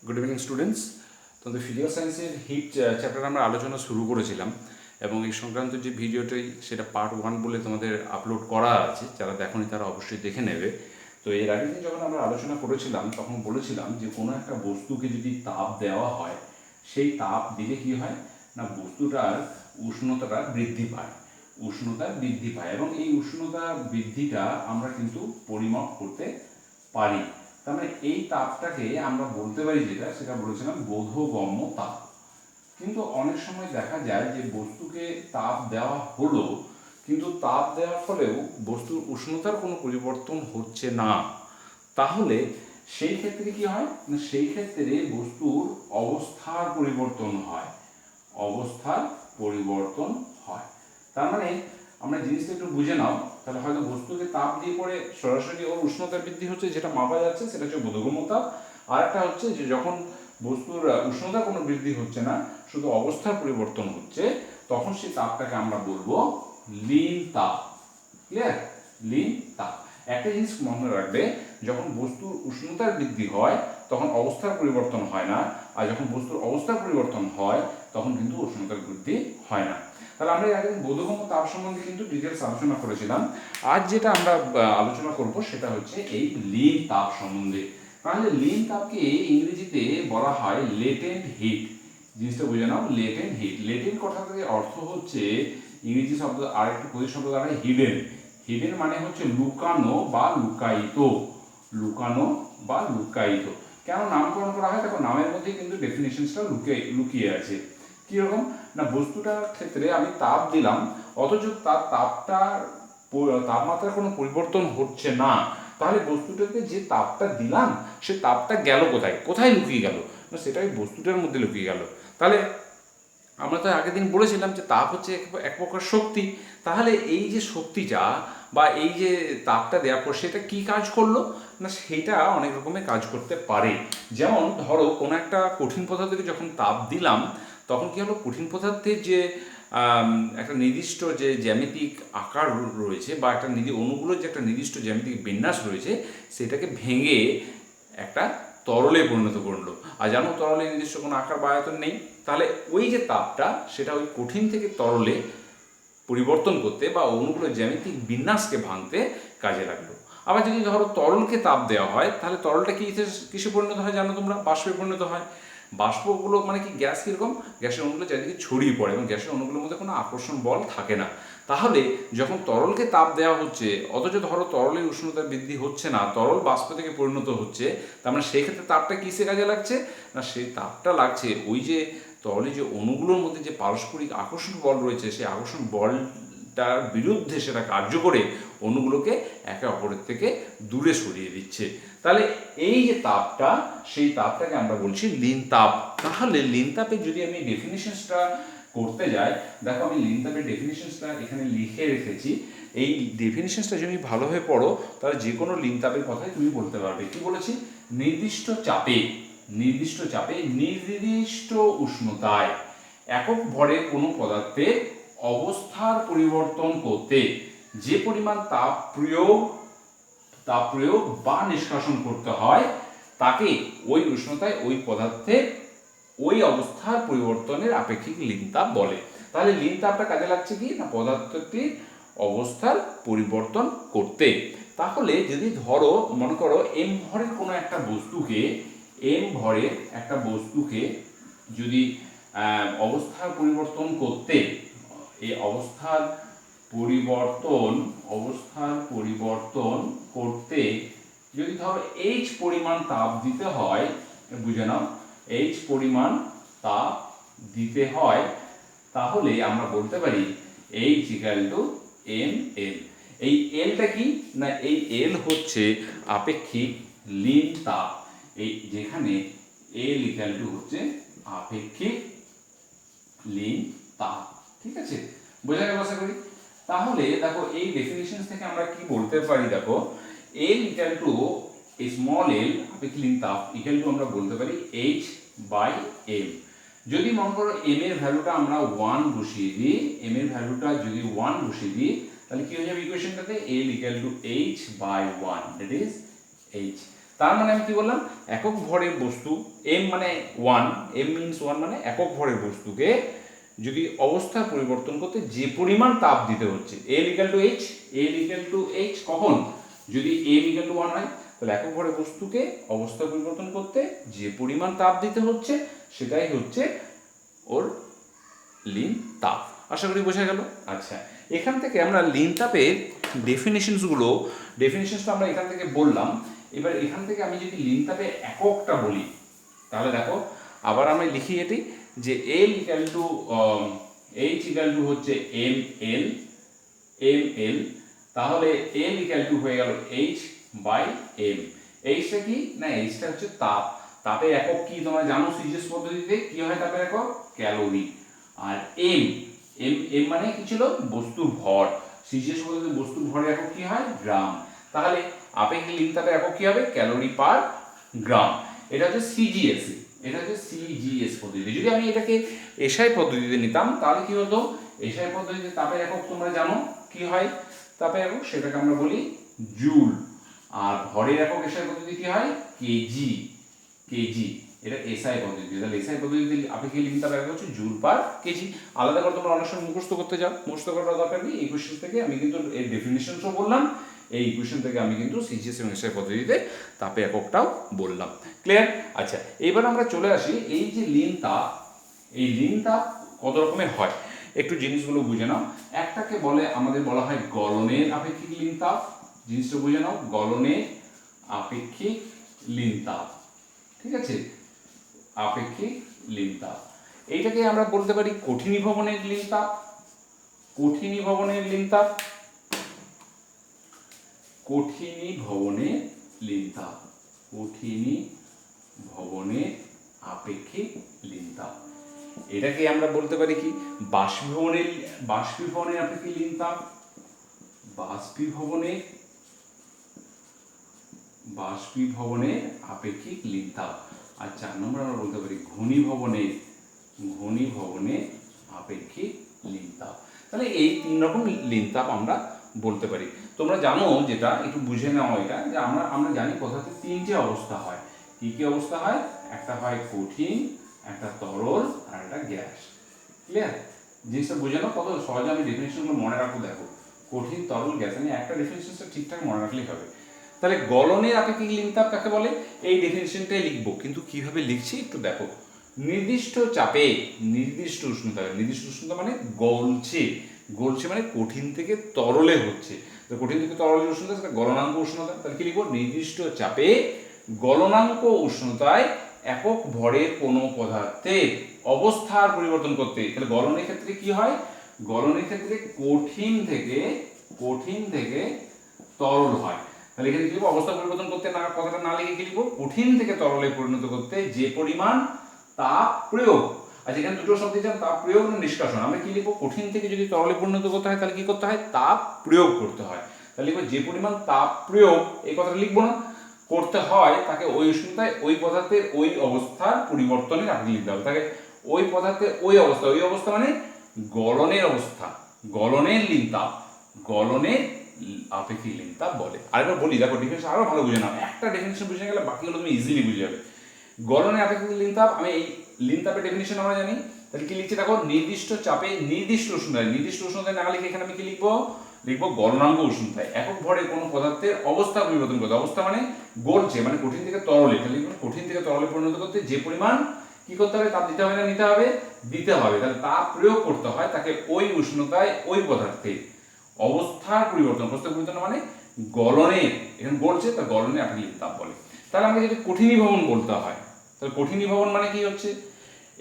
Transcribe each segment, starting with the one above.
Good evening students. তোমাদের physical সায়েন্সের hit chapter আমরা আলোচনা শুরু করেছিলাম এবং এই সংক্রান্ত যে ভিডিওটাই সেটা পার্ট 1 বলে তোমাদের আপলোড করা আছে, যারা দেখোনি তারা অবশ্যই দেখে নেবে। তো এর আগের দিন যখন আমরা আলোচনা করেছিলাম তখন বলেছিলাম যে কোনো একটা বস্তুকে যদি তাপ দেওয়া হয়, সেই তাপ দিলে কি হয় না, বস্তুটার উষ্ণতাটা বৃদ্ধি পায়, উষ্ণতা বৃদ্ধি পায় এবং এই উষ্ণতা বৃদ্ধিটা আমরা কিন্তু পরিমাপ করতে পারি। তার মানে এই তাপটাকে আমরা বলতে পারি সেটা বলেছিলাম বোধগম্য তাপ। কিন্তু অনেক সময় দেখা যায় যে বস্তুকে তাপ দেওয়া হলো, কিন্তু তাপ দেওয়ার ফলেও বস্তুর উষ্ণতার কোনো পরিবর্তন হচ্ছে না। তাহলে সেই ক্ষেত্রে কি হয় না, সেই ক্ষেত্রে বস্তুর অবস্থার পরিবর্তন হয়, অবস্থার পরিবর্তন হয়। তার মানে আমরা জিনিসটা একটু বুঝে নাও, তাহলে হয়তো বস্তুকে তাপ দিয়ে পরে সরাসরি ওর উষ্ণতা বৃদ্ধি হচ্ছে, যেটা মাপা যাচ্ছে, সেটা হচ্ছে বোধগম্য তাপ। আর একটা হচ্ছে যে যখন বস্তুর উষ্ণতা কোনো বৃদ্ধি হচ্ছে না, শুধু অবস্থার পরিবর্তন হচ্ছে, তখন সেই তাপটাকে আমরা বলবো লীন তাপ। ক্লিয়ার? লীন তাপ। একটা জিনিস মনে রাখবে, যখন বস্তুর উষ্ণতার বৃদ্ধি হয় তখন অবস্থার পরিবর্তন হয় না, আর যখন বস্তুর অবস্থার পরিবর্তন হয় তখন কিন্তু উষ্ণতার বৃদ্ধি হয় না। তাহলে আমরা এর আগে বোধগম্য তাপ সম্বন্ধে কিন্তু ডিটেলস আলোচনা করেছিলাম। আজ যেটা আমরা আলোচনা করব সেটা হচ্ছে এই লীন তাপ সম্বন্ধে। তাহলে লীন তাপকে ইংরেজিতে বলা হয় লেটেন্ট হিট। জিনিসটা বুঝে নাও, লেটেন্ট হিট। লেটেন্ট কথা থেকে অর্থ হচ্ছে ইংরেজি শব্দ, আরেকটি প্রতিশব্দ দ্বারা হিডেন। হিডেন মানে হচ্ছে লুকানো বা লুকায়িত, লুকানো বা লুকায়িত। কেন নামকরণ করা হয়? দেখো, নামের মধ্যে কিন্তু ডেফিনেশনসটা লুকিয়ে আছে। কীরকম না, বস্তুটার ক্ষেত্রে আমি তাপ দিলাম, অথচ তার তাপমাত্রার কোনো পরিবর্তন হচ্ছে না। তাহলে বস্তুটাকে যে তাপটা দিলাম, সে তাপটা গেল কোথায়, কোথায় লুকিয়ে গেল না, সেটাই বস্তুটার মধ্যে লুকিয়ে গেল। তাহলে আমরা তো আগের দিন বলেছিলাম যে তাপ হচ্ছে এক প্রকার শক্তি। তাহলে এই যে শক্তিটা বা এই যে তাপটা দেওয়ার পর সেটা কি কাজ করলো না, সেটা অনেক রকমের কাজ করতে পারে। যেমন ধরো কোনো একটা কঠিন পদার্থকে যখন তাপ দিলাম, তখন কি হলো, কঠিন পদার্থের যে একটা নির্দিষ্ট যে জ্যামিতিক আকার রয়েছে বা একটা অণুগুলোর যে একটা নির্দিষ্ট জ্যামিতিক বিন্যাস রয়েছে, সেটাকে ভেঙে একটা তরলে পরিণত করলো। আর জানো, তরলে নির্দিষ্ট কোনো আকার বা আয়তন নেই। তাহলে ওই যে তাপটা, সেটা ওই কঠিন থেকে তরলে পরিবর্তন করতে বা অণুগুলোর জ্যামিতিক বিন্যাসকে ভাঙতে কাজে লাগলো। আবার যদি ধরো তরলকে তাপ দেওয়া হয়, তাহলে তরলটা কিসে পরিণত হয় জানো তোমরা? বাষ্পে পরিণত হয়। বাষ্পগুলো মানে কি, গ্যাস কীরকম, গ্যাসের অণুগুলো চারিদিকে ছড়িয়ে পড়ে এবং গ্যাসের অণুগুলোর মধ্যে কোনো আকর্ষণ বল থাকে না। তাহলে যখন তরলকে তাপ দেওয়া হচ্ছে, অথচ ধরো তরলের উষ্ণতা বৃদ্ধি হচ্ছে না, তরল বাষ্প থেকে পরিণত হচ্ছে, তার মানে সেই ক্ষেত্রে তাপটা কিসে কাজে লাগছে না, সেই তাপটা লাগছে ওই যে তরলে যে অণুগুলোর মধ্যে যে পারস্পরিক আকর্ষণ বল রয়েছে, সেই আকর্ষণ বলটার বিরুদ্ধে সেটা কার্য করে অণুগুলোকে একে অপরের থেকে দূরে সরিয়ে দিচ্ছে। তাহলে এই যে তাপটা, সেই তাপটাকে আমরা বলছি লীন তাপ। তাহলে লীন তাপের যদি আমি ডেফিনিশনসটা করতে যাই, দেখো আমি লীন তাপের ডেফিনিশনসটা এখানে লিখে রেখেছি। এই ডেফিনিশনসটা যদি ভালোভাবে পড়ো, তাহলে যে কোনো লীন তাপের কথাই তুমি বলতে পারবে। কি বলেছি? নির্দিষ্ট চাপে, নির্দিষ্ট চাপে, নির্দিষ্ট উষ্ণতায় একক ভরে কোনো পদার্থের অবস্থার পরিবর্তন করতে যে পরিমাণ তাপ প্রয়োগ বা নিষ্কাশন করতে হয়, তাকে ওই উষ্ণতায় ওই পদার্থের ওই অবস্থার পরিবর্তনের আপেক্ষিক লীন তাপ বলে। তাহলে লীন তাপটা কাজে লাগছে কি না, পদার্থটির অবস্থার পরিবর্তন করতে। তাহলে যদি ধরো মনে করো এম ভরের কোনো একটা বস্তুকে, এম ভরের একটা বস্তুকে যদি অবস্থার পরিবর্তন করতে, এই অবস্থার পরিবর্তন করতে যদি ধরো এইচ পরিমাণ তাপ দিতে হয়, বুঝে নাও, এইচ পরিমাণ তাপ দিতে হয়, তাহলে আমরা বলতে পারি H equal to M L. এই এলটা কি না, এই এল হচ্ছে আপেক্ষিক লীন তাপ। এই যেখানে এল ইকুয়াল টু হচ্ছে আপেক্ষিক লীন তাপ। ঠিক আছে, বোঝা গেল আশা করি। তাহলে দেখো এই ডেফিনিশন থেকে আমরা কি বলতে পারি, দেখো এল ইকুয়াল টু স্মল এল আপেক্ষিক লীন তাপ ইকুয়াল টু আমরা বলতে পারি এইচ বাই এম। যদি মনে করো এম এর ভ্যালুটা আমরা 1 বসিয়ে দিই, এম এর ভ্যালুটা যদি 1 বসিয়ে দিই, তাহলে কি হয়ে যাবে ইকুয়েশনটাতে? L equal to H by 1, that is H. তার মানে আমি কি বললাম, একক ভরের বস্তু, এম মানে ওয়ান, এম মিনস ওয়ান মানে একক ভরের বস্তুকে যদি অবস্থা পরিবর্তন করতে যে পরিমাণ তাপ দিতে হচ্ছে, L equal to H, L equal to H কখন, যদি এম ইকুয়াল টু ওয়ান হয়, তাহলে একক ভরের বস্তুকে অবস্থা পরিবর্তন করতে যে পরিমাণ তাপ দিতে হচ্ছে সেটাই হচ্ছে ওর লিন তাপ। আশা করি বোঝা গেল। আচ্ছা, এখান থেকে আমরা লিন তাপের ডেফিনেশনসটা আমরা এখান থেকে বললাম। এবার এখান থেকে আমি যদি লিন তাপের এককটা বলি, তাহলে দেখো আবার আমি লিখি এটি যে L equal to H equal to হচ্ছে এম এল, তাহলে এল ইকুয়াল টু হয়ে গেল এইচ বাই এম। এইচটা কি না, এইচটা হচ্ছে তাপ, তাপের একক কি তোমরা জানো, সিজিএস পদ্ধতিতে কি হয় তাপের একক, ক্যালোরি। আর এম এম এম মানে কি ছিল, বস্তুর ভর, সিজিএস পদ্ধতিতে বস্তুর ভরের একক কি হয়, গ্রাম। তাহলে আপেক্ষিক লিন তাপের একক কি হবে, ক্যালোরি পার গ্রাম। এটা হচ্ছে সিজিএস, এটা হচ্ছে সিজিএস পদ্ধতি। যদি আমি এটাকে এসআই পদ্ধতিতে নিতাম তাহলে কি হতো, এসআই পদ্ধতিতে তাপের একক তোমরা জানো কি হয়, তাপের একক সেটাকে আমরা বলি জুল। আর ভরের একক এসআই পদ্ধতি কি হয়, কেজি। এটা এসআই পদ্ধতি। তাহলে এসআই পদ্ধতিতে আপেক্ষিক লিন তাপের একক হচ্ছে জুল পার কেজি। আলাদা করে তোমরা অনেক সময় মুখস্থ করতে যাও, মুখস্থ করার দরকার নেই। এই কোশ্চেন থেকে আমি কিন্তু এর ডেফিনিশনসও বললাম, এই ইকুয়েশন থেকে আমি কিন্তু সিজিএস এবং এসআই পদ্ধতিতে তাপের এককটাও বললাম। ক্লিয়ার? আচ্ছা, এবার আমরা চলে আসি এই যে লিন তাপ, এই লিন তাপ কত রকমের হয় একটু জিনিসগুলো বুঝে নাও। একটাকে বলে আমাদের বলা হয় গলনের আপেক্ষিক লিন তাপ, জিনিসটা বুঝে নাও, গলনের আপেক্ষিক লিন তাপ। ঠিক আছে, আপেক্ষিক লিন তাপ। এইটাকে আমরা বলতে পারি কঠিনীভবনের লিন তাপ, কঠিনীভবনের লিন তাপ, কঠিনীভবনের লিন তাপ, কঠিনীভবনের আপেক্ষিক লিন তাপ। এটাকে আমরা বলতে পারি কি বাষ্পীভবনের আপেক্ষিক লিন তাপ, বাষ্পীভবনের আপেক্ষিক লিন তাপ। আর 4 নম্বর আমরা বলতে পারি ঘনীভবনের আপেক্ষিক লিন তাপ। তাহলে এই 3 রকম লিন তাপ আমরা বলতে পারি। তোমরা জানো, যেটা একটু বুঝে নাও এটা, যে আমরা জানি পদার্থের 3টে অবস্থা হয়। কি কি অবস্থা হয়, একটা হয় কঠিন, একটা তরল আর একটা গ্যাস। ক্লিয়ার? জিনিসটা বুঝে নাও, কত সহজে আমি ডেফিনেশনগুলো মনে রাখবো। দেখো, কঠিন, তরল, গ্যাস, আমি একটা ডেফিনেশনটা ঠিকঠাক মনে রাখলেই হবে। তাহলে গলনের আপেক্ষিক লিন তাপ কাকে বলে, এই ডেফিনেশনটাই লিখবো, কিন্তু কিভাবে লিখছি একটু দেখো। নির্দিষ্ট চাপে নির্দিষ্ট উষ্ণতা, নির্দিষ্ট উষ্ণতা মানে গলছে মানে কঠিন থেকে তরলে হচ্ছে, তো কঠিন থেকে তরলের উষ্ণতা সেটা গলনাঙ্ক উষ্ণতা। তাহলে কি লিখবো, নির্দিষ্ট চাপে গলনাঙ্ক উষ্ণতায় একক ভরের কোনো পদার্থের অবস্থার পরিবর্তন করতে। তাহলে গলনের ক্ষেত্রে কি হয়, গলনের ক্ষেত্রে কঠিন থেকে তরল হয়। তাহলে এখানে কি লিখবো, অবস্থা পরিবর্তন করতে না, কথাটা না লিখে কি লিখবো, কঠিন থেকে তরলে পরিণত করতে যে পরিমাণ তাপ প্রয়োগ। আচ্ছা, এখানে দুটো শব্দ দিচ্ছেন, তাপ প্রয়োগ না নিষ্কাশন। আমরা কি লিখবো, কঠিন থেকে যদি তরলে পরিণত করতে হয় তাহলে কি করতে হয়, তাপ প্রয়োগ করতে হয়। তাহলে লিখবো যে পরিমাণ তাপ প্রয়োগ, এই কথাটা লিখবো না, করতে হয় তাকে ওই উষ্ণতায় ওই পদার্থের ওই অবস্থার পরিবর্তনের আপেক্ষিক লিখতে হবে। তাকে ওই পদার্থের ওই অবস্থা মানে গলনের অবস্থা, গলনের লিন তাপ, গলনের আপেক্ষিক লিন তাপ বলে। আরেকবার বলি, দেখো ডেফিনেশন আরো ভালো বুঝে নাও, একটা ডেফিনেশন বুঝে গেলে বাকিগুলো তুমি ইজিলি বুঝে যাবে। গলনের আপেক্ষিক লিন তাপ, আমি এই লিন তাপের ডেফিনেশন আমরা জানি। তাহলে কি লিখছি দেখো, নির্দিষ্ট চাপে নির্দিষ্ট উষ্ণতায় না লিখে এখানে আমি কি লিখবো গলনাঙ্ক উষ্ণতায় একক ভরে কোনো পদার্থের অবস্থা পরিবর্তন করতে। অবস্থা মানে গলছে, মানে কঠিন থেকে তরলে। তাহলে কঠিন থেকে তরলে পরিণত করতে যে পরিমাণ কি করতে হবে, তাপ দিতে হবে না নিতে হবে, দিতে হবে। তাহলে তাপ প্রয়োগ করতে হয় তাকে ওই উষ্ণতায় ওই পদার্থের অবস্থার পরিবর্তন মানে গলনের, এখানে বলছে তা গলনের আপেক্ষিক লিন তাপ বলে। তাহলে আমাকে যদি কঠিনীভবন বলতে হয়, তাহলে কঠিনীভবন মানে কি হচ্ছে,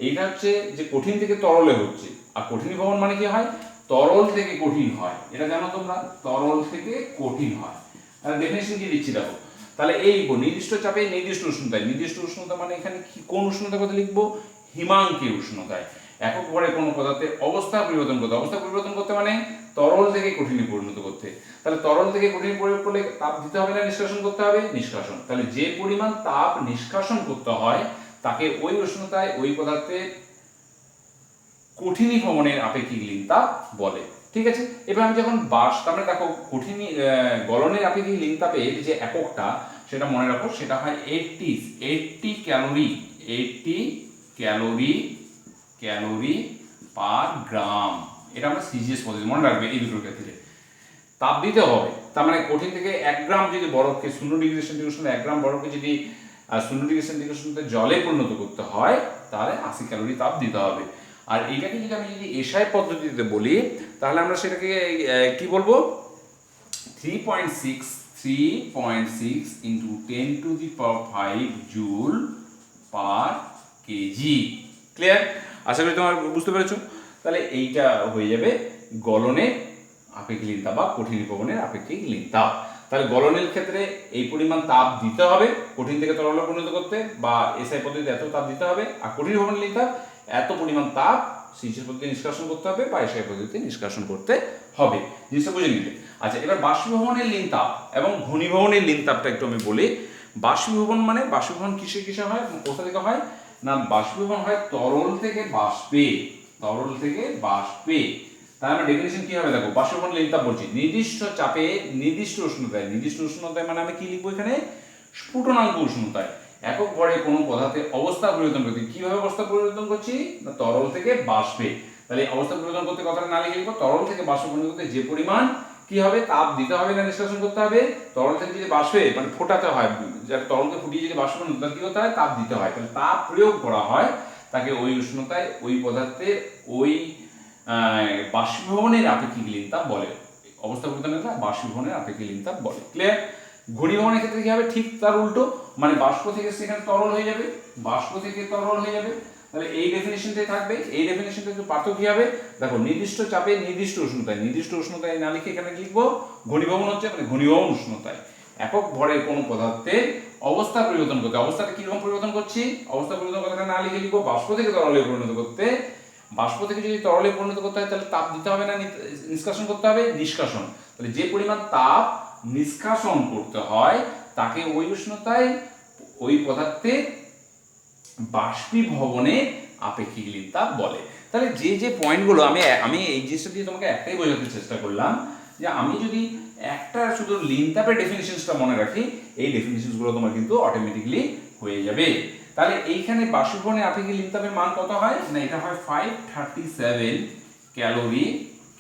এইটা হচ্ছে যে কঠিন থেকে তরলে হচ্ছে। আর কঠিনীভবন মানে কি হয়, তরল থেকে কঠিন হয়। এটা জানো তোমরা, তরল থেকে কঠিন হয়। তাহলে ডেফিনেশন কি দিচ্ছি দেখো, তাহলে এই নির্দিষ্ট চাপে নির্দিষ্ট উষ্ণতায়, নির্দিষ্ট উষ্ণতা মানে এখানে কোন উষ্ণতার কথা লিখবো, হিমাঙ্কীয় উষ্ণতায় একক ভরে কোনো পদার্থের অবস্থা পরিবর্তন করতে মানে তরল থেকে কঠিনে পরিণত করতে। তাহলে তরল থেকে কঠিনে পরিণত করলে তাপ দিতে হবে না নিষ্কাশন করতে হবে, নিষ্কাশন। তাহলে যে পরিমাণ তাপ নিষ্কাশন করতে হয় তাকে ওই উষ্ণতায় ওই পদার্থের কঠিনীভবনের আপেক্ষিক লিন তাপ বলে। ঠিক আছে, এবার আমি যখন তার মানে দেখো গলনের আপেক্ষিক লিন তাপের যে এককটা সেটা মনে রাখো, সেটা হয় 80 ক্যালোরি, 80 ক্যালোরি পার গ্রাম। এটা আমরা সিজিএস পদ্ধতি মনে রাখবে এই দুটোর ক্ষেত্রে। তাপ দিতে হবে, তার মানে কঠিন থেকে 1 গ্রাম যদি বরফকে 0 ডিগ্রি সেন্টিগ্রেড উষ্ণতায় 1 গ্রাম বরফকে যদি 0 ডিগ্রি সেন্টিগ্রেড উষ্ণতায় জলে পরিণত করতে হয় তাহলে 80 ক্যালোরি তাপ দিতে হবে। আর এইটাকে যদি আমি যদি এসআই পদ্ধতিতে বলি তাহলে আমরা সেটাকে কি বলবো, 3.6 into 10 to the power 5 joule per kg. Clear? আশা করি তোমার বুঝতে পেরেছো। তাহলে এইটা হয়ে যাবে গলনের আপেক্ষিক লিন তাপ বা কঠিন নির্গমনের আপেক্ষিক লিন তাপ। তাহলে গলনের ক্ষেত্রে এই পরিমাণ তাপ দিতে হবে কঠিন থেকে তরলে পরিণত করতে, বা এসআই পদ্ধতিতে এত তাপ দিতে হবে, আর কঠিন নির্গমনের লিন তাপ এত পরিমাণ তাপ সিজিএস পদ্ধতিতে নিষ্কাশন করতে হবে বা এসআই পদ্ধতিতে নিষ্কাশন করতে হবে। জিনিসটা বুঝে নিলে। আচ্ছা, এবার বাষ্পীভবনের লিন তাপ এবং ঘনীভবনের লিন তাপটা একটু আমি বলি। বাষ্পীভবন মানে বাষ্পীভবন কিসে কিসে হয়, কোথা থেকে হয় না, বাষ্পীভবন হয় তরল থেকে বাষ্পে, তরল থেকে বাষ্পে। তার মানে ডেফিনিশন কি হবে দেখো, বাষ্পীভবন লিন তাপ বলছি নির্দিষ্ট চাপে নির্দিষ্ট উষ্ণতায়, নির্দিষ্ট উষ্ণতায় মানে আমি কি লিখবো এখানে, স্ফুটনাঙ্ক উষ্ণতায় একক ভরে কোনো পদার্থের অবস্থা পরিবর্তন করতে। কিভাবে অবস্থা পরিবর্তন করছি না, তরল থেকে বাষ্পে। তাহলে অবস্থা পরিবর্তন করতে কথাটা না লিখে লিখবো তরল থেকে বাষ্পে পরিবর্তন করতে যে পরিমাণ কি হবে তাপ দিতে হবে না নিষ্কাশন করতে হবে। তরল থেকে যদি বাষ্পে মানে ফোটাতে হয়, তরলকে ফুটিয়ে যদি বাষ্প তাহলে কি করতে হয়, তাপ দিতে হয়। তাহলে তাপ প্রয়োগ করা হয় তাকে ওই উষ্ণতায় ওই পদার্থের ওই বাষ্পীভবনের আপেক্ষিক লিন তাপ বলে। অবস্থা পরিবর্তনের বাষ্পীভবনের আপেক্ষিক লিন তাপ বলে। ক্লিয়ার? ঘনীভবনের ক্ষেত্রে কি হবে, ঠিক তার উল্টো, মানে বাষ্প থেকে সেখানে তরল হয়ে যাবে, বাষ্প থেকে তরল হয়ে যাবে। তাহলে এই ডেফিনিশনটাই থাকবে। এই ডেফিনিশনটা একটু পার্থক্য কি হবে দেখো, নির্দিষ্ট চাপে নির্দিষ্ট উষ্ণতায়, নির্দিষ্ট উষ্ণতায় না লিখে এখানে লিখবো ঘনীভবন হচ্ছে মানে ঘনীভবন উষ্ণতায় একক ভরের কোনো পদার্থের অবস্থা পরিবর্তন করতে। অবস্থাটা কিরকম পরিবর্তন করছি, অবস্থা পরিবর্তন কথাটা না লিখে লিখবো বাষ্প থেকে তরলে পরিণত করতে। বাষ্প থেকে যদি তরলে পরিণত করতে হয় তাহলে তাপ দিতে হবে না নিষ্কাশন করতে হবে, নিষ্কাশন। তাহলে যে পরিমাণ তাপ নিষ্কাশন করতে হয় তাকে ওই উষ্ণতায় ওই পদার্থের বাষ্পীভবনের আপেক্ষিক লিন তাপ বলে। তাহলে যে যে পয়েন্টগুলো আমি এই জিনিসটা দিয়ে তোমাকে একটাই বোঝাতে চেষ্টা করলাম যে আমি যদি একটা শুধু লিন তাপের ডেফিনিশনসটা মনে রাখি, এই ডেফিনিশনসগুলো তোমার কিন্তু অটোমেটিকলি হয়ে যাবে। তাহলে এইখানে বাষ্পীভবনের আপেক্ষিক লিন তাপের মান কত হয় না, এটা হয় 537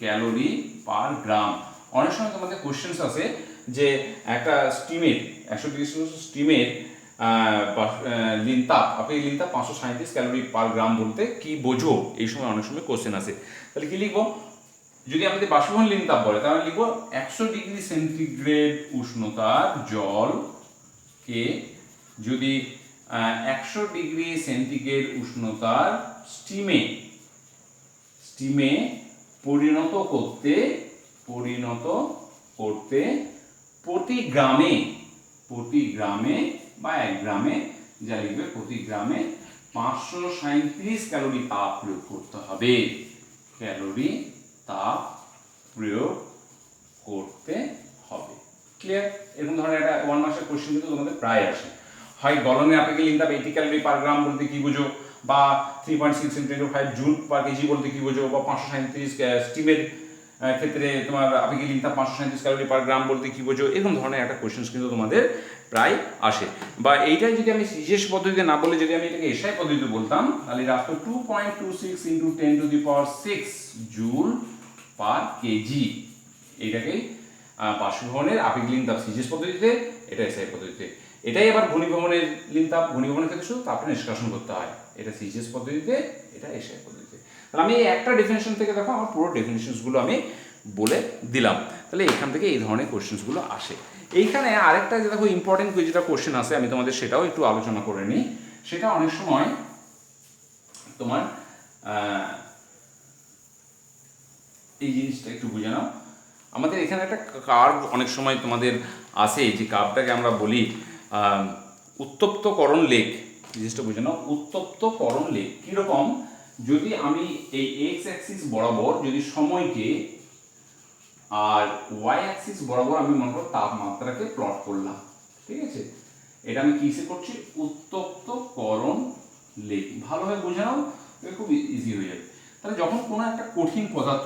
ক্যালোরি পার গ্রাম। অনেক সময় তোমাদের কোশ্চেন্স আছে যে একটা স্টিমের 100 ডিগ্রি সেলসিয়াস স্টিমের লিন তাপ আপেক্ষিক লিন তাপ 537 ক্যালোরি পার গ্রাম বলতে কি বোঝো, এই সময় অনেক সময় কোশ্চেন আসে। তাহলে কি লিখবো, যদি আমাদের বাষ্পীভবন লিন তাপ বলে তাহলে লিখবো 100 ডিগ্রি সেন্টিগ্রেড উষ্ণতার জলকে যদি 100 ডিগ্রি সেন্টিগ্রেড উষ্ণতার স্টিমে পরিণত করতে প্রতি গ্রামে বা 1 গ্রামে যা লিখবে প্রতি গ্রামে 537 ক্যালোরি তাপ প্রয়োগ করতে হবে, ক্যালোরি তাপ প্রয়োগ করতে হবে। ক্লিয়ার? এরকম ধরনের একটা 1 মার্কসের কোশ্চেন কিন্তু তোমাদের প্রায় আসে। হয় গলনের আপেক্ষিক লিন তাপ 80 ক্যালোরি পার গ্রাম বলতে কি বুঝো, বা 3.6 × 10⁵ জুল পার কেজি বলতে কি বুঝো, বা 537 স্টিমের ক্ষেত্রে তোমার আপেক্ষিক লিন তাপ 537 ক্যালোরি পার গ্রাম বলতে কি বোঝো, এরকম ধরনের একটা কোশ্চেন কিন্তু তোমাদের প্রায় আসে। বা এইটাই যদি আমি সিজিএস পদ্ধতিতে না বলে যদি আমি এটাকে এসআই পদ্ধতিতে বলতাম তাহলে এটা আসতো 2.26 × 10⁶ জুল পার কেজি। এইটাকেই বাষ্পীভবনের আপেক্ষিক লিন তাপ সিজিএস পদ্ধতিতে, এটা এসআই পদ্ধতিতে। এটাই আবার ঘনীভবনের লিন তাপ, ঘনীভবনের ক্ষেত্রে শুধু তাপটা নিষ্কাশন করতে হয়, এটা সিজিএস পদ্ধতিতে, এটা এসআই পদ্ধতিতে। তাহলে আমি একটা ডেফিনেশন থেকে দেখো আমার পুরো ডেফিনেশনসগুলো আমি বলে দিলাম। তাহলে এখান থেকে এই ধরনের কোশ্চেন্সগুলো আসে। এইখানে আরেকটা যে দেখো ইম্পর্টেন্ট যেটা কোশ্চেন আছে আমি তোমাদের সেটাও একটু আলোচনা করে নিই। সেটা অনেক সময় তোমার এই জিনিসটা একটু বুঝে নাও। আমাদের এখানে একটা কার্ভ অনেক সময় তোমাদের আসে, যে কার্ভটাকে আমরা বলি উত্তপ্তকরণ লেখ। জিনিসটা বুঝে নাও, উত্তপ্তকরণ লেখ কীরকম, যদি আমি এই এক্স অ্যাক্সিস বরাবর যদি সময়কে আর ওয়াই অ্যাক্সিস বরাবর আমি মনে করো তাপমাত্রাকে প্লট করলাম, ঠিক আছে, এটা আমি কিসে করছি, উত্তপ্তকরণ লেখ। ভালোভাবে বুঝে নাও, খুব ইজি হয়ে যাবে। তাহলে যখন কোনো একটা কঠিন পদার্থ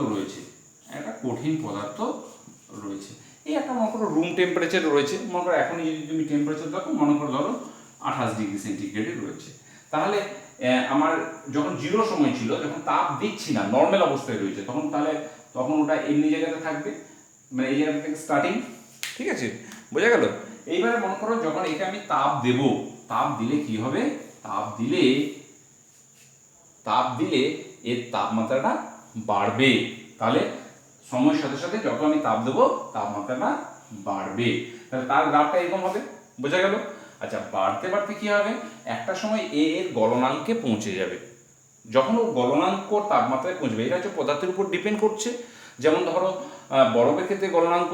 রয়েছে, এই একটা মনে করো রুম টেম্পারেচার রয়েছে, মনে করো এখনই যদি তুমি টেম্পারেচার দেখো মনে করো ধরো 28°C রয়েছে, তাহলে আমার যখন জিরো সময় ছিল, যখন তাপ দিচ্ছি না, নর্মাল অবস্থায় রয়েছে, তখন ওটা এমনি জায়গাতে থাকবে, মানে এই জায়গাটা থেকে স্টার্টিং, ঠিক আছে, বোঝা গেল। এইবারে মনে করো যখন এটা আমি তাপ দেব, তাপ দিলে কি হবে, তাপ দিলে এর তাপমাত্রাটা বাড়বে, তাহলে সময়ের সাথে সাথে যত আমি তাপ দেবো তাপমাত্রাটা বাড়বে, তাহলে তার গ্রাফটা এরকম হবে, বোঝা গেল। আচ্ছা, বাড়তে বাড়তে কি হবে, একটা সময় এর গলনাঙ্কে পৌঁছে যাবে, যখন ও গলনাঙ্ক তাপমাত্রায় পৌঁছবে, এটা হচ্ছে পদার্থের উপর ডিপেন্ড করছে। যেমন ধরো বরফের ক্ষেত্রে গলনাঙ্ক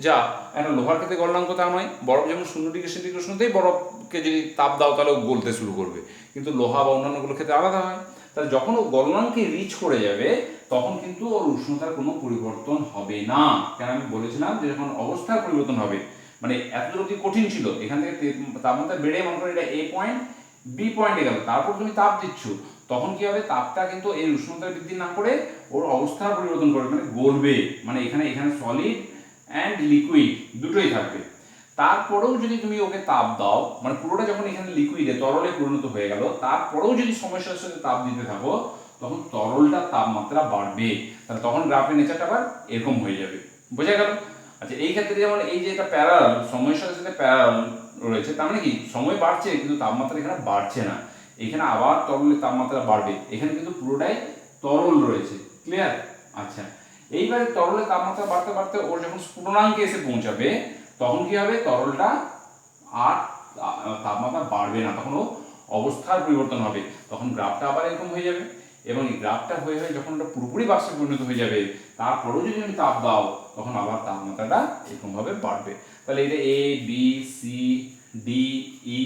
যা, একটা লোহার ক্ষেত্রে গলনাঙ্ক তা নয়। বরফ যেমন 0°C উষ্ণতায় বরফকে যদি তাপ দাও তাহলে ও গলতে শুরু করবে, কিন্তু লোহা বা অন্যান্যগুলোর ক্ষেত্রে আলাদা হয়। তাহলে যখন ও গলনাঙ্কে রিচ করে যাবে তখন কিন্তু ওর উষ্ণতার কোনো পরিবর্তন হবে না, কেন আমি বলেছিলাম যে যখন অবস্থার পরিবর্তন হবে, মানে এতদূর অব্দি কঠিন ছিল, এখান থেকে তাপমাত্রা বেড়ে মনে করো এটা এ পয়েন্ট বি পয়েন্টে গেল, তারপর তুমি তাপ দিচ্ছ, তখন কি হবে, তাপটা কিন্তু এই উষ্ণতা বৃদ্ধি না করে ওর অবস্থার পরিবর্তন করবে, মানে গলবে, মানে এখানে সলিড অ্যান্ড লিকুইড দুটোই থাকবে। তারপরেও যদি তুমি ওকে তাপ দাও, মানে পুরোটা যখন এখানে লিকুইডে তরলে পরিণত হয়ে গেল, তারপরেও যদি সময়ের সাথে সাথে তাপ দিতে থাকো তখন তরলটার তাপমাত্রা বাড়বে, তাহলে তখন গ্রাফের নেচারটা আবার এরকম হয়ে যাবে, বোঝা গেল। আচ্ছা, এই ক্ষেত্রে যেমন এই যে এটা প্যারালাল, সময়ের সাথে সাথে প্যারালাল রয়েছে, তার মানে কি সময় বাড়ছে কিন্তু তাপমাত্রা এখানে বাড়ছে না, এখানে আবার তরলের তাপমাত্রা বাড়বে, এখানে কিন্তু পুরোটাই তরল রয়েছে, ক্লিয়ার। আচ্ছা, এইবারে তরলের তাপমাত্রা বাড়তে বাড়তে ওর যখন স্ফুটনাঙ্কে এসে পৌঁছাবে তখন কি হবে, তরলটা আর তাপমাত্রা বাড়বে না, তখন ও অবস্থার পরিবর্তন হবে, তখন গ্রাফটা আবার এরকম হয়ে যাবে, এবং এই গ্রাফটা হয়ে হয়ে যখন ওটা পুরোপুরি বাষ্পে পরিণত হয়ে যাবে, তারপরেও যদি তুমি তাপ দাও তখন আবার তাপমাত্রাটা এরকমভাবে বাড়বে। তাহলে এটা A B C D E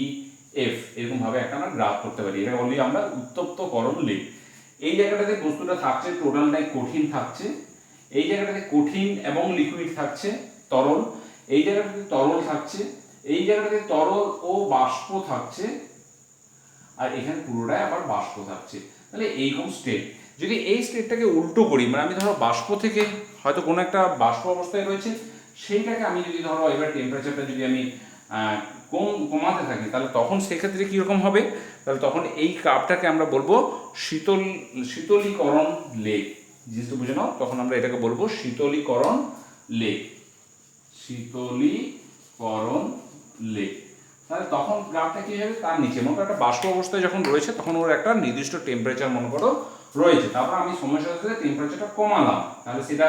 F এরকমভাবে একটা আমরা গ্রাফ করতে পারি, এটা বলি আমরা উত্তপ্তকরণ লেখ। এই জায়গাটাতে বস্তুটা থাকছে টোটালটাই কঠিন থাকছে, এই জায়গাটাতে কঠিন এবং লিকুইড থাকছে তরল, এই জায়গাটাতে তরল থাকছে, এই জায়গাটাতে তরল ও বাষ্প থাকছে, আর এখানে পুরোটাই আবার বাষ্প থাকছে। তাহলে এইরকম স্টেট, যদি এই স্টেটটাকে উল্টো করি, মানে আমি ধরো বাষ্প থেকে হয়তো কোনো একটা বাষ্প অবস্থায় রয়েছে, সেইটাকে আমি যদি ধরো এবার টেম্পারেচারটা যদি আমি কমাতে থাকি, তাহলে তখন সেক্ষেত্রে কীরকম হবে, তাহলে তখন এই কাপটাকে আমরা বলবো শীতলীকরণ লেখ, জিনিসটা বুঝে নাও, তখন আমরা এটাকে বলবো শীতলীকরণ লেখ, শীতলীকরণ লেখ। তাহলে তখন গ্রাফটা কি হবে, তার নিচে মনে করো একটা বাষ্প অবস্থায় যখন রয়েছে তখন ওর একটা নির্দিষ্ট টেম্পারেচার মনে করো রয়েছে, তারপর আমি সময়ের সাথে সাথে টেম্পারেচারটা কমালাম, তাহলে সেটা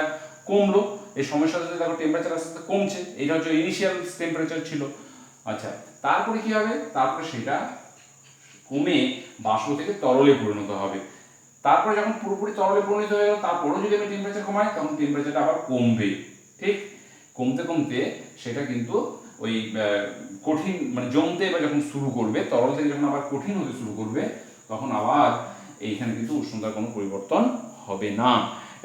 কমলো, এই সময়ের সাথে সাথে দেখো টেম্পারেচার আস্তে আস্তে কমছে, এটা হচ্ছে ইনিশিয়াল টেম্পারেচার ছিল। আচ্ছা, তারপরে কি হবে, তারপরে সেটা কমে বাষ্প থেকে তরলে পরিণত হবে, তারপরে যখন পুরোপুরি তরলে পরিণত হয়ে গেল তারপরেও যদি আমি টেম্পারেচার কমাই তখন টেম্পারেচারটা আবার কমবে, ঠিক, কমতে কমতে সেটা কিন্তু ওই কঠিন মানে জমতে বা যখন শুরু করবে, তরল থেকে যখন আবার কঠিন হতে শুরু করবে তখন আবার এইখানে কিন্তু উষ্ণতার কোনো পরিবর্তন হবে না,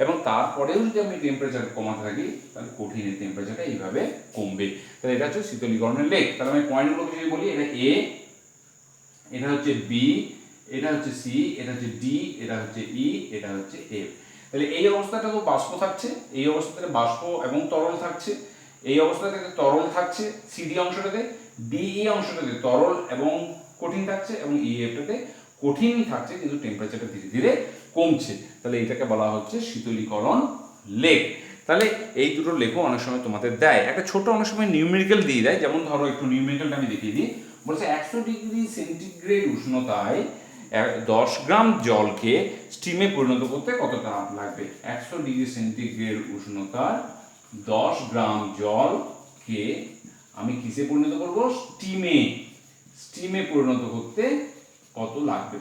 এবং তারপরেও যদি আমি টেম্পারেচার কমাতে থাকি তাহলে কঠিনের টেম্পারেচারটা এইভাবে কমবে। তাহলে এটা হচ্ছে শীতলীকরণের লেখ। তাহলে আমি পয়েন্টগুলোকে যদি বলি, এটা এ, এটা হচ্ছে বি, এটা হচ্ছে সি, এটা হচ্ছে ডি, এটা হচ্ছে ই, এটা হচ্ছে এফ। তাহলে এই অবস্থাটা তো বাষ্প থাকছে, এই অবস্থাতে বাষ্প এবং তরল থাকছে, এই অবস্থাতে তরল থাকছে সিডি অংশটাতে, ডিই অংশটাতে তরল এবং কঠিন থাকছে, এবং ইএফটাতে কঠিন থাকছে কিন্তু টেম্পারেচারটা ধীরে ধীরে কমছে, তাহলে এটাকে বলা হচ্ছে শীতলীকরণ লেখ। তাহলে এই দুটো লেখও অনেক সময় তোমাদের দেয়, একটা ছোট অনেক সময় নিউমেরিক্যাল দিয়ে দেয়, যেমন ধরো একটু নিউমেরিক্যালটা আমি দেখিয়ে দিই, বলছে 100°C উষ্ণতায় 10 গ্রাম জলকে স্টিমে পরিণত করতে কত তাপ লাগবে। 100°C উষ্ণতার 10 গ্রাম জলকে আমি কিসে পরিণত করব, স্টিমে পরিণত করতে কত লাগবে,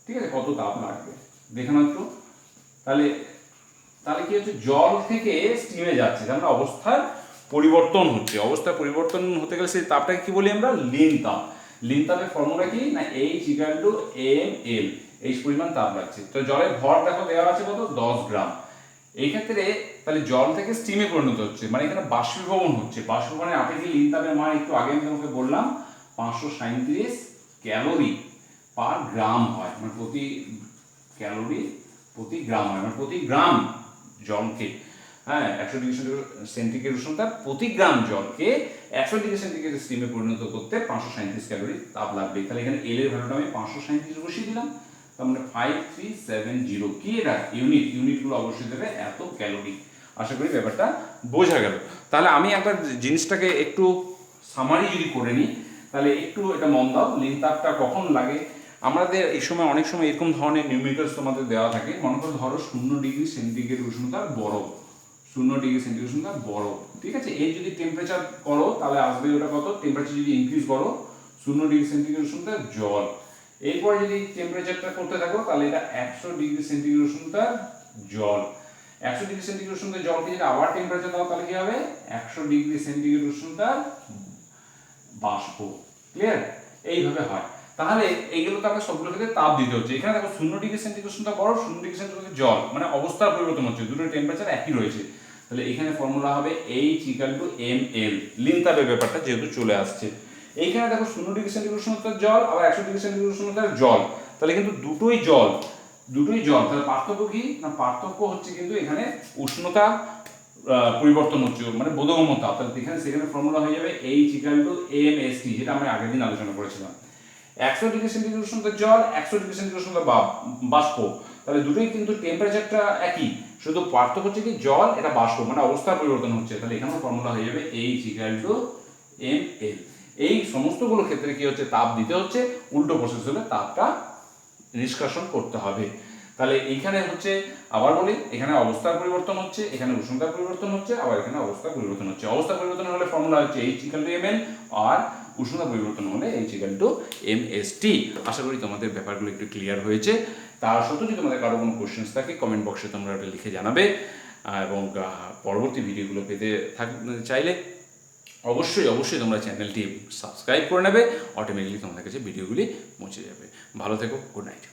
ঠিক আছে, কত তাপ লাগবে দেখে নাও একটু। তাহলে কি হচ্ছে, জল থেকে স্টিমে যাচ্ছে, তার মানে অবস্থার পরিবর্তন হচ্ছে, অবস্থার পরিবর্তন হতে গেলে সেই তাপটাকে কি বলি আমরা, লিন তাপ। লিন তাপের ফর্মুলা কি না, H=ml, এই পরিমাণ তাপ লাগছে। তো জলের ভর দেখো দেওয়া আছে কত, 10 গ্রাম। এই ক্ষেত্রে তাহলে জল থেকে স্টিমে পরিণত হচ্ছে, মানে এখানে বাষ্পীভবন হচ্ছে, বাষ্পীভবনের আপেক্ষিক লিন তাপের মান একটু আগে আমি তোমাকে বললাম 537 ক্যালোরি পার গ্রাম হয়, মানে প্রতি ক্যালোরি প্রতি গ্রাম হয়, মানে প্রতি গ্রাম জলকে হ্যাঁ 100 ডিগ্রি সেন্টিগ্রেড উষ্ণতা প্রতি গ্রাম জলকে 100 ডিগ্রি সেন্টিগ্রেড স্টিমে পরিণত করতে 537 ক্যালোরি তাপ লাগবে। তাহলে এখানে এল এর ভ্যালুটা আমি 537 বসিয়ে দিলাম, তার মানে 5370 কি এটা ইউনিটগুলো অবশ্যই দেবে এত ক্যালোরি। আশা করি ব্যাপারটা বোঝা গেল। তাহলে আমি একবার জিনিসটাকে একটু সামারি যদি করে নিই, তাহলে একটু এটা মন দাও। লিন তাপটা কখন লাগে আমাদের এই সময়, অনেক সময় এরকম ধরনের নিউমেরিক্যালস তোমাদের দেওয়া থাকে। মনে করো ধরো 0 ডিগ্রি সেন্টিগ্রেড উষ্ণতার বরফ, 0 ডিগ্রি সেন্টিগ্রেড উষ্ণতার বরফ, ঠিক আছে। এই যদি টেম্পারেচার করো তাহলে আসবে ওটা কত, টেম্পারেচার যদি ইনক্রিজ করো 0 ডিগ্রি সেন্টিগ্রেড উষ্ণতার জল, এরপরে যদি টেম্পারেচারটা করতে থাকো তাহলে এটা 100 ডিগ্রি সেন্টিগ্রেড উষ্ণতার জল। 100 ডিগ্রি সেন্টিগ্রেড উষ্ণতার জলকে যদি আবার টেম্পারেচার দাও তাহলে কি হবে, 100 ডিগ্রি সেন্টিগ্রেড উষ্ণতার বাষ্প। ক্লিয়ার? এইভাবে হয়। তাহলে এইগুলো তো আমরা সবগুলো ক্ষেত্রে তাপ দিতে হচ্ছে। এখানে দেখো 0 ডিগ্রি সেন্টিগ্রেড উষ্ণতা বরফ, 0 ডিগ্রি সেন্টিগ্রেড জল, মানে অবস্থার পরিবর্তন হচ্ছে, দুটো টেম্পারেচার একই রয়েছে। তাহলে এখানে ফর্মুলা হবে H = ml, লিন তাপের ব্যাপারটা যেহেতু চলে আসছে। এইখানে দেখো 0 ডিগ্রি সেন্টিগ্রেড উষ্ণতার জল, আবার 100 ডিগ্রি সেন্টিগ্রেড উষ্ণতার জল, তাহলে কিন্তু দুটোই জল। তাহলে পার্থক্য কি না, পার্থক্য হচ্ছে কিন্তু এখানে উষ্ণতা পরিবর্তন হচ্ছে, মানে বোধগম্য তাপ। তাহলে এখানে সেখানে ফর্মুলা হয়ে যাবে H = mst, যেটা আমরা আগের দিন আলোচনা করেছিলাম। 100 ডিগ্রি সেন্টিগ্রেড উষ্ণতার জল, 100 ডিগ্রি সেন্টিগ্রেড উষ্ণতার বাষ্প, তাহলে দুটোই কিন্তু টেম্পারেচারটা একই, শুধু পার্থক্য হচ্ছে কি জল এটা বাষ্প, মানে অবস্থার পরিবর্তন হচ্ছে। তাহলে এখানেও ফর্মুলা হয়ে যাবে H = ml। এই সমস্তগুলো ক্ষেত্রে কি হচ্ছে, তাপ দিতে হচ্ছে, উল্টো প্রসেস হলে তাপটা নিষ্কাশন করতে হবে। তাহলে এইখানে হচ্ছে, আবার বলি, এখানে অবস্থার পরিবর্তন হচ্ছে, এখানে উষ্ণতার পরিবর্তন হচ্ছে, আবার এখানে অবস্থার পরিবর্তন হচ্ছে। অবস্থা পরিবর্তন হলে ফর্মুলা হচ্ছে H = ml, আর উষ্ণতা পরিবর্তন হলে H = mst। আশা করি তোমাদের ব্যাপারগুলো একটু ক্লিয়ার হয়েছে। তার সত্ত্বেও যদি তোমাদের কারো কোনো কোশ্চেন্স থাকে কমেন্ট বক্সে তোমরা ওটা লিখে জানাবে, এবং পরবর্তী ভিডিওগুলো পেতে চাইলে অবশ্যই তোমরা চ্যানেলটি সাবস্ক্রাইব করে নেবে, অটোমেটিকলি তোমাদের কাছে ভিডিওগুলি পৌঁছে যাবে। ভালো থেকো, গুড নাইট।